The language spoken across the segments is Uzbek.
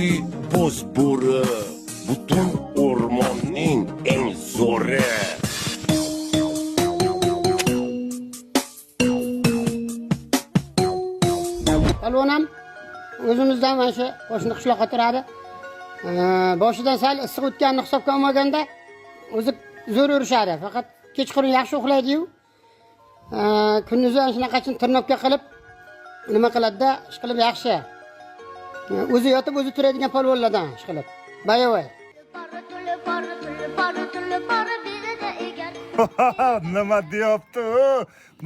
Asli bo'zbo'ri, butun o'rmonning eng zo'ri. Palvonam o'zimizdan mana shu qo'shni qishloqqa turadi. Boshidan sal issiq o'tganini hisobga olmaganda o'zi zo'r urishadi. Faqat kechqurun yaxshi uxlaydi-yu. Kunduzi ana shunaqachun tirnoqqa qilib nima qiladi-da, ish qilib yaxshi. O'zi yotib o'zi turadigan palvonlardan ish qilib. Bayavoy. Nima deyapti?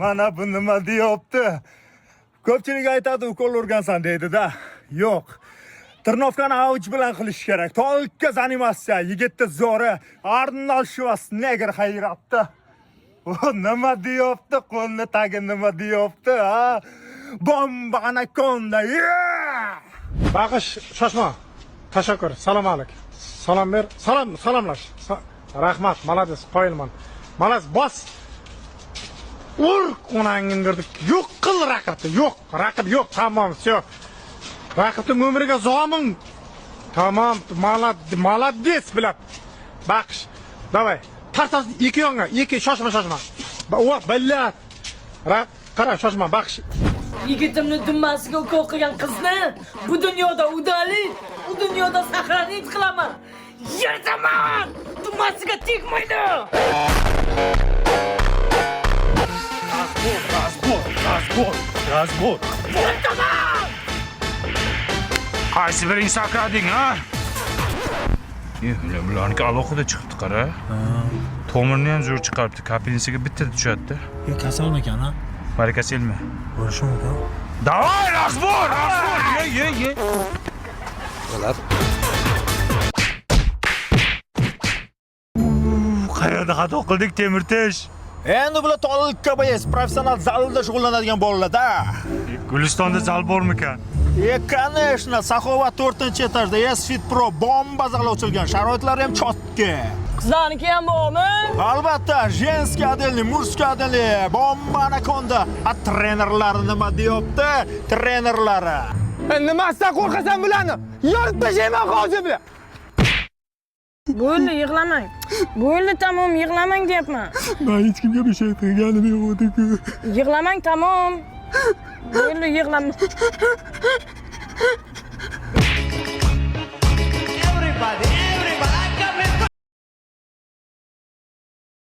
Mana bu nima deyapti? Ko'pchilik aytadi, ukol urgansan deydi-da. Yo'q. Tirnovkani avj bilan qilish kerak. To'liqqa animatsiya, yigitni zo'ri, Arnold Schwarzenegger hayratdi. Nima deyapti? Qo'lni tagi nima deyapti, ha? Bomba anakonda. Baqish, shoshma. Tashakkur. Salom alik. Salom ber. Salomlash. Rahmat, malades, qoyilman. Malades, bos. Ur onangingdirdik. Yo'q qil raqibni. Yo'q, raqib yo'q. Tamam, всё. Raqibning umriga zomin. Tamam, malades bilan. Baqish. Davay. Tartas ikki yonga, ikki shoshma. O, billat. Qara, shoshma, baqish. Yigitimni dummasiga ukol qilgan qizni bu dunyoda udali, u dunyoda saqlanib qilaman. Yerdaman! Dummasiga tegmaydi. Razbor. Yerdaman! Qaysi biring sakrading, ha? Bularniki alohida chiqibdi, qara. Tomirni ham zo'r chiqaribdi, kapelnisiga bitta tushadi. Kasalmi ekan, ha? Barakaselmi? Bo'lishi mumkin. Davay, Razbor! Ye. Bo'lar. Qayerda xato qildik, Temirtesh? Endi bular to'liqqa boyas, professional zalda shug'ullanadigan bolalar-da. Gulistonda zal bormikan? Конечно, Saxovat 4-etajda S-Fit Pro bomba zali ochilgan. Sharoitlari ham chotki. Qizlarniki ham bormi? Albatta, женский отделli, мужской отделli, bomba anakonda. Trenerlari nima deyapti? Trenerlari. Nimasidan qo'rqasan bularni? Yorib tashlayman hozir bilan. Bo'ldi, yig'lamang. Bo'ldi, tamom, yig'lamang deyapman. Men hech kimga bir şey qilganim yo'q edi-ku. Yig'lamang, tamom. Bo'ldi, yig'lamang.